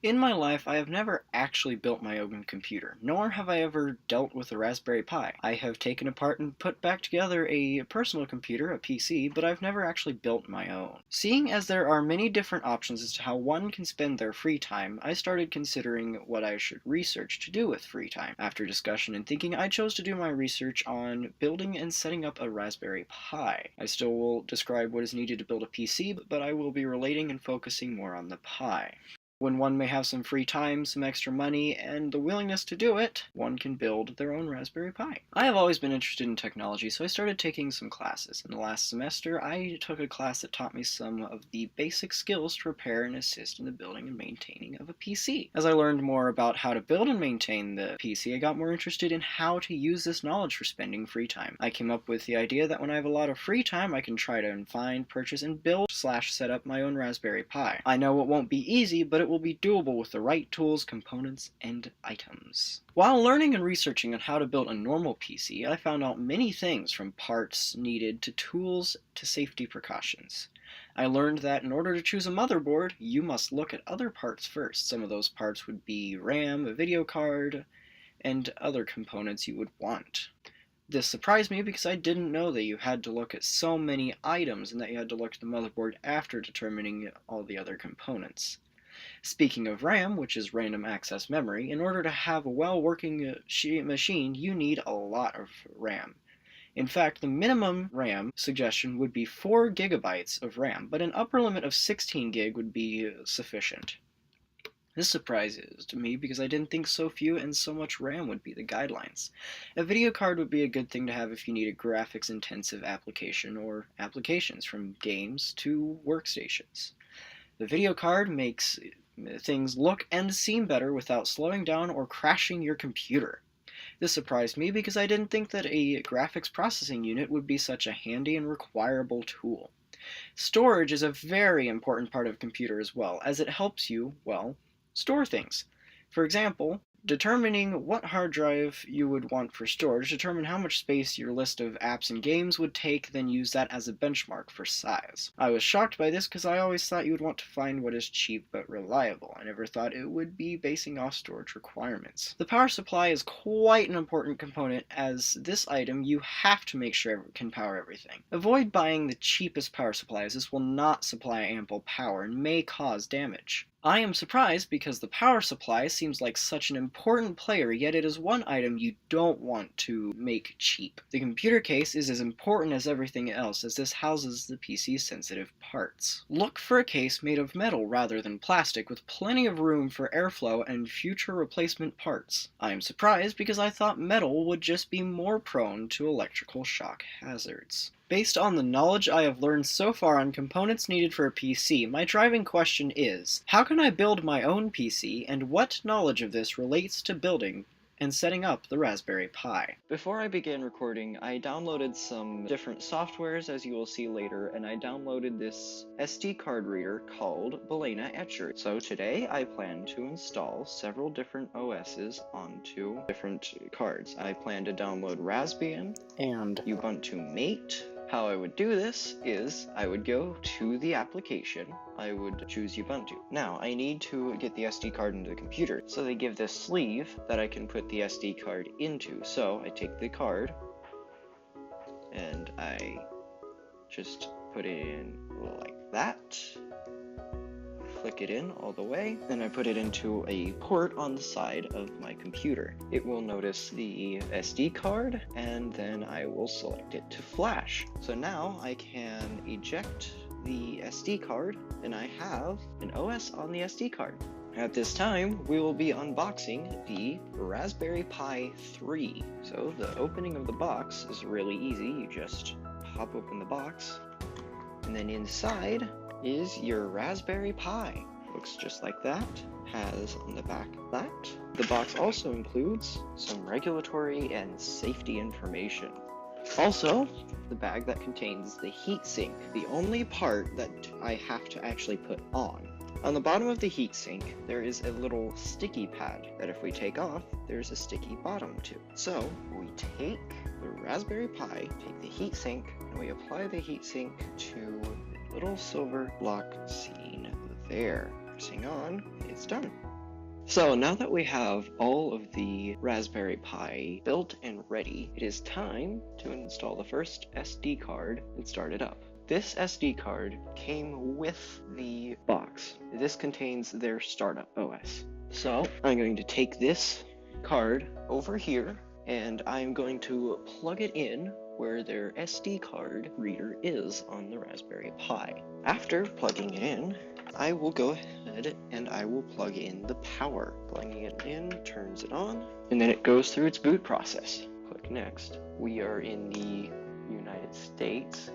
In my life, I have never actually built my own computer, nor have I ever dealt with a Raspberry Pi. I have taken apart and put back together a personal computer, a PC, but I've never actually built my own. Seeing as there are many different options as to how one can spend their free time, I started considering what I should research to do with free time. After discussion and thinking, I chose to do my research on building and setting up a Raspberry Pi. I still will describe what is needed to build a PC, but I will be relating and focusing more on the Pi. When one may have some free time, some extra money, and the willingness to do it, one can build their own Raspberry Pi. I have always been interested in technology, so I started taking some classes. In the last semester, I took a class that taught me some of the basic skills to repair and assist in the building and maintaining of a PC. As I learned more about how to build and maintain the PC, I got more interested in how to use this knowledge for spending free time. I came up with the idea that when I have a lot of free time, I can try to find, purchase, and build/set up my own Raspberry Pi. I know it won't be easy, but it will be doable with the right tools, components, and items. While learning and researching on how to build a normal PC, I found out many things from parts needed to tools to safety precautions. I learned that in order to choose a motherboard, you must look at other parts first. Some of those parts would be RAM, a video card, and other components you would want. This surprised me because I didn't know that you had to look at so many items and that you had to look at the motherboard after determining all the other components. Speaking of RAM, which is random access memory, in order to have a well-working machine, you need a lot of RAM. In fact, the minimum RAM suggestion would be 4 gigabytes of RAM, but an upper limit of 16 gig would be sufficient. This surprises me because I didn't think so few and so much RAM would be the guidelines. A video card would be a good thing to have if you need a graphics-intensive application or applications from games to workstations. The video card makes things look and seem better without slowing down or crashing your computer. This surprised me because I didn't think that a graphics processing unit would be such a handy and requirable tool. Storage is a very important part of a computer as well, as it helps you, well, store things. For example, determining what hard drive you would want for storage, determine how much space your list of apps and games would take, then use that as a benchmark for size. I was shocked by this because I always thought you would want to find what is cheap but reliable. I never thought it would be basing off storage requirements. The power supply is quite an important component, as this item you have to make sure it can power everything. Avoid buying the cheapest power supplies. This will not supply ample power and may cause damage. I am surprised because the power supply seems like such an important player, yet it is one item you don't want to make cheap. The computer case is as important as everything else, as this houses the PC's sensitive parts. Look for a case made of metal rather than plastic, with plenty of room for airflow and future replacement parts. I am surprised because I thought metal would just be more prone to electrical shock hazards. Based on the knowledge I have learned so far on components needed for a PC, my driving question is, how can I build my own PC, and what knowledge of this relates to building and setting up the Raspberry Pi? Before I began recording, I downloaded some different softwares, as you will see later, and I downloaded this SD card reader called Buhler Etcher. So today I plan to install several different OSs onto different cards. I plan to download Raspbian and Ubuntu Mate. How I would do this is I would go to the application, I would choose Ubuntu. Now I need to get the SD card into the computer, so they give this sleeve that I can put the SD card into. So I take the card and I just put it in like that, click it in all the way, then I put it into a port on the side of my computer. It will notice the SD card, and then I will select it to flash. So now I can eject the SD card, and I have an OS on the SD card. At this time, we will be unboxing the Raspberry Pi 3. So the opening of the box is really easy. You just pop open the box, and then inside is your Raspberry Pi. Looks just like that. Has on the back that. The box also includes some regulatory and safety information. Also, the bag that contains the heatsink, the only part that I have to actually put on. On the bottom of the heatsink, there is a little sticky pad that if we take off, there's a sticky bottom to. So we take the Raspberry Pi, take the heatsink, and we apply the heatsink to the little silver lock scene there. Pressing on, it's done. So now that we have all of the Raspberry Pi built and ready, it is time to install the first SD card and start it up. This SD card came with the box. This contains their startup OS. So I'm going to take this card over here and I'm going to plug it in where their SD card reader is on the Raspberry Pi. After plugging it in, I will go ahead and I will plug in the power. Plugging it in turns it on, and then it goes through its boot process. Click next. We are in the United States.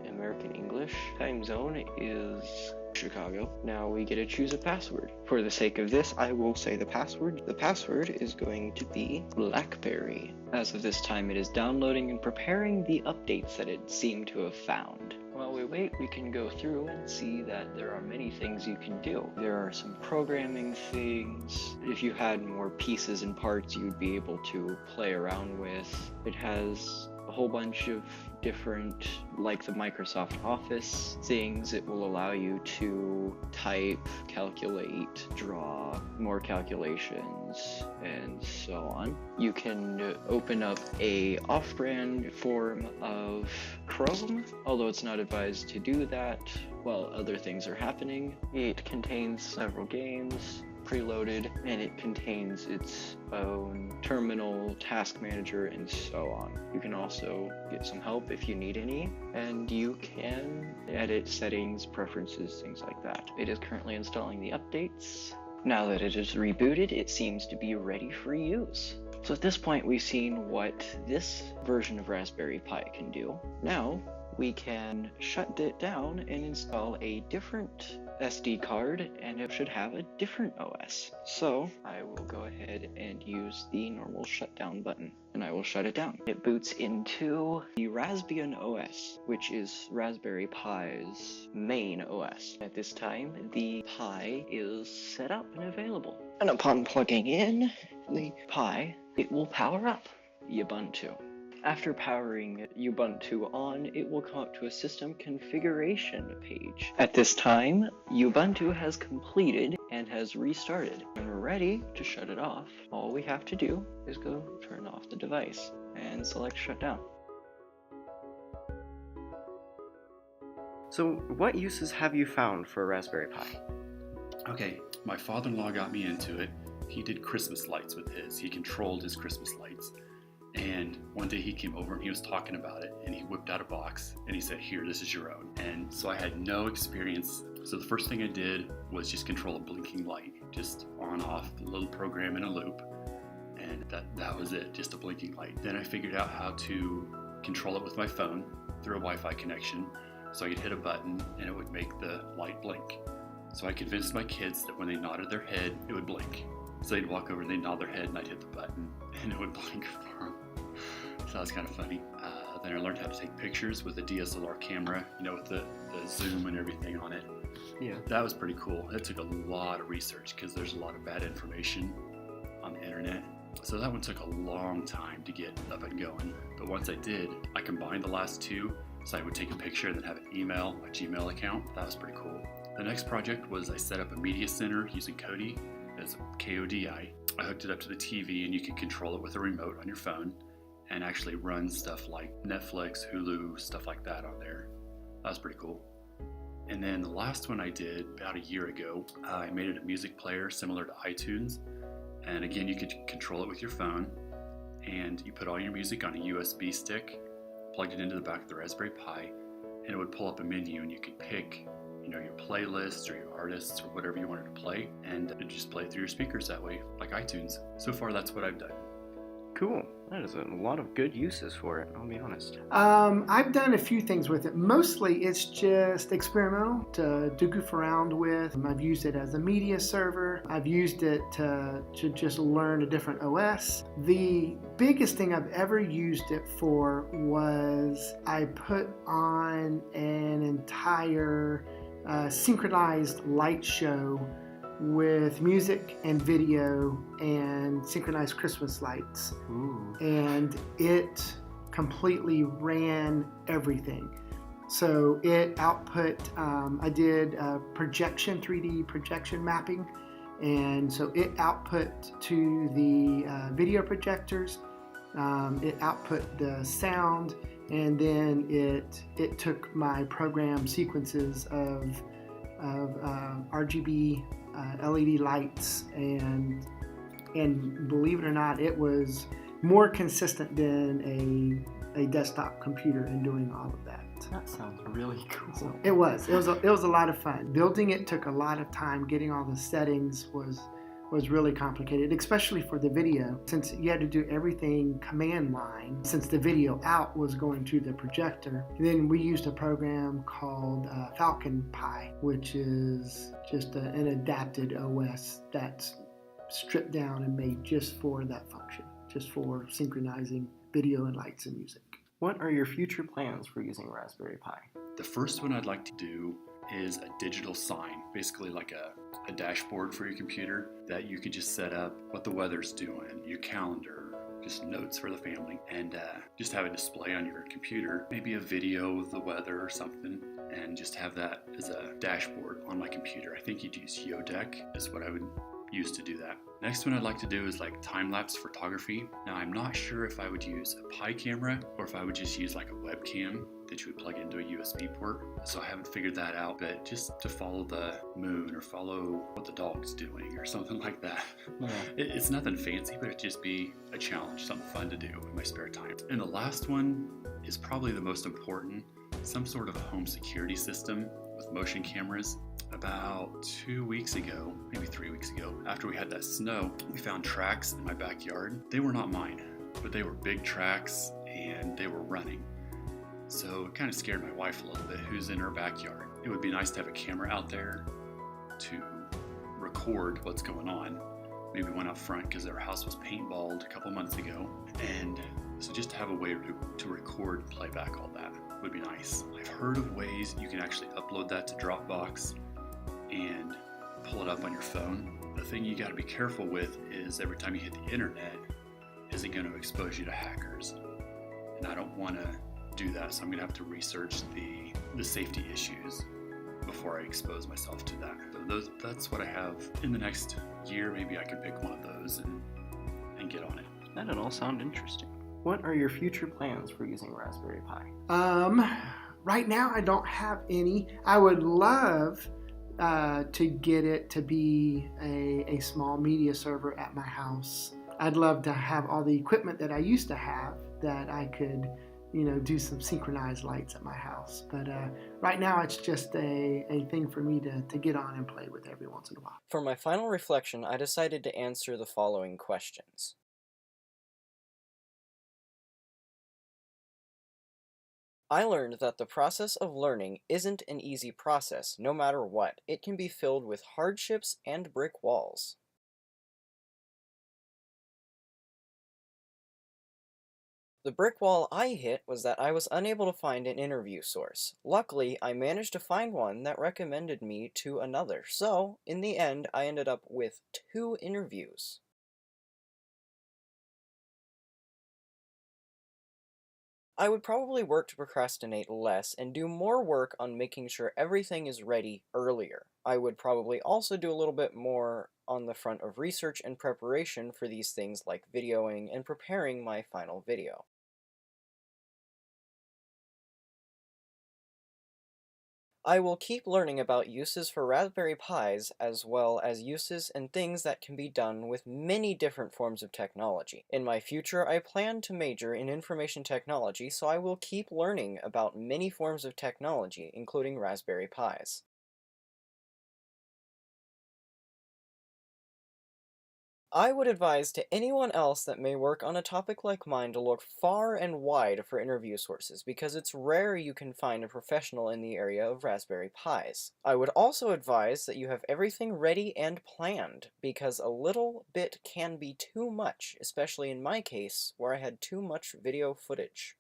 American English time zone is Chicago. Now we get to choose a password. For the sake of this, I will say the password. The password is going to be BlackBerry. As of this time, it is downloading and preparing the updates that it seemed to have found. While we wait, we can go through and see that there are many things you can do. There are some programming things. If you had more pieces and parts, you'd be able to play around with. It has a whole bunch of different, like the Microsoft Office things. It will allow you to type, calculate, draw more calculations, and so on. You can open up a off-brand form of Chrome, although it's not advised to do that while other things are happening. It contains several games preloaded, and it contains its own terminal, task manager, and so on. You can also get some help if you need any, and you can edit settings, preferences, things like that. It is currently installing the updates. Now that it is rebooted, it seems to be ready for use. So at this point, we've seen what this version of Raspberry Pi can do. Now we can shut it down and install a different SD card, and it should have a different OS. So I will go ahead and use the normal shutdown button, and I will shut it down. It boots into the Raspbian OS, which is Raspberry Pi's main OS. At this time, the Pi is set up and available. And upon plugging in the Pi, it will power up Ubuntu. After powering Ubuntu on, it will come up to a system configuration page. At this time, Ubuntu has completed and has restarted. When we're ready to shut it off, all we have to do is go turn off the device and select shutdown. So what uses have you found for a Raspberry Pi? Okay, my father-in-law got me into it. He did Christmas lights with his. He controlled his Christmas lights. And one day he came over and he was talking about it, and he whipped out a box and he said, "Here, this is your own." And so I had no experience. So the first thing I did was just control a blinking light, just on off, a little program in a loop. And that was it, just a blinking light. Then I figured out how to control it with my phone through a Wi-Fi connection. So I could hit a button and it would make the light blink. So I convinced my kids that when they nodded their head, it would blink. So they'd walk over and they'd nod their head and I'd hit the button and it would blink for them. So that was kind of funny. Then I learned how to take pictures with a DSLR camera, with the zoom and everything on it. Yeah. That was pretty cool. It took a lot of research because there's a lot of bad information on the internet. So that one took a long time to get up and going. But once I did, I combined the last two. So I would take a picture and then have it email my Gmail account. That was pretty cool. The next project was I set up a media center using Kodi, as KODI. I hooked it up to the TV and you can control it with a remote on your phone and actually run stuff like Netflix, Hulu, stuff like that on there. That was pretty cool. And then the last one I did about a year ago, I made it a music player similar to iTunes. And again, you could control it with your phone, and you put all your music on a USB stick, plugged it into the back of the Raspberry Pi, and it would pull up a menu and you could pick your playlists or your artists or whatever you wanted to play, and it just play through your speakers that way, like iTunes. So far, that's what I've done. Cool. That is a lot of good uses for it, I'll be honest. I've done a few things with it. Mostly it's just experimental to goof around with. I've used it as a media server. I've used it to just learn a different OS. The biggest thing I've ever used it for was I put on an entire synchronized light show with music and video and synchronized Christmas lights. Ooh. And it completely ran everything. So it output, I did projection, 3D projection mapping, And so it output to the video projectors, it output the sound, and then it took my program sequences of RGB LED lights, and believe it or not, it was more consistent than a desktop computer in doing all of that. That sounds really cool. So it was a lot of fun. Building it took a lot of time. Getting all the settings was really complicated, especially for the video, since you had to do everything command line, since the video out was going to the projector. And then we used a program called Falcon Pi, which is just an adapted OS that's stripped down and made just for that function, just for synchronizing video and lights and music. What are your future plans for using Raspberry Pi? The first one I'd like to do is a digital sign, basically like a dashboard for your computer that you could just set up what the weather's doing, your calendar, just notes for the family, and just have a display on your computer, maybe a video of the weather or something, and just have that as a dashboard on my computer. I think you'd use Yodeck is what I would use to do that. Next one I'd like to do is like time-lapse photography. Now I'm not sure if I would use a Pi camera or if I would just use like a webcam that you would plug into a USB port. So I haven't figured that out, but just to follow the moon or follow what the dog's doing or something like that. Yeah. It's nothing fancy, but it'd just be a challenge, something fun to do in my spare time. And the last one is probably the most important, some sort of a home security system with motion cameras. About 2 weeks ago, maybe 3 weeks ago, after we had that snow, we found tracks in my backyard. They were not mine, but they were big tracks and they were running. So it kind of scared my wife a little bit, who's in her backyard. It would be nice to have a camera out there to record what's going on. Maybe one out front because their house was paintballed a couple months ago. And so just to have a way to record and play back all that would be nice. I've heard of ways you can actually upload that to Dropbox and pull it up on your phone. The thing you got to be careful with is every time you hit the internet, is it going to expose you to hackers? And I don't want to do that, so I'm going to have to research the safety issues before I expose myself to that. So that's what I have. In the next year, maybe I could pick one of those and get on it. That'd all sound interesting. What are your future plans for using Raspberry Pi? Right now I don't have any. I would love to get it to be a small media server at my house. I'd love to have all the equipment that I used to have that I could, do some synchronized lights at my house. But right now it's just a thing for me to get on and play with every once in a while. For my final reflection, I decided to answer the following questions. I learned that the process of learning isn't an easy process, no matter what. It can be filled with hardships and brick walls. The brick wall I hit was that I was unable to find an interview source. Luckily, I managed to find one that recommended me to another, so in the end, I ended up with 2 interviews. I would probably work to procrastinate less and do more work on making sure everything is ready earlier. I would probably also do a little bit more on the front of research and preparation for these things like videoing and preparing my final video. I will keep learning about uses for Raspberry Pis, as well as uses and things that can be done with many different forms of technology. In my future, I plan to major in information technology, so I will keep learning about many forms of technology, including Raspberry Pis. I would advise to anyone else that may work on a topic like mine to look far and wide for interview sources, because it's rare you can find a professional in the area of Raspberry Pis. I would also advise that you have everything ready and planned, because a little bit can be too much, especially in my case, where I had too much video footage.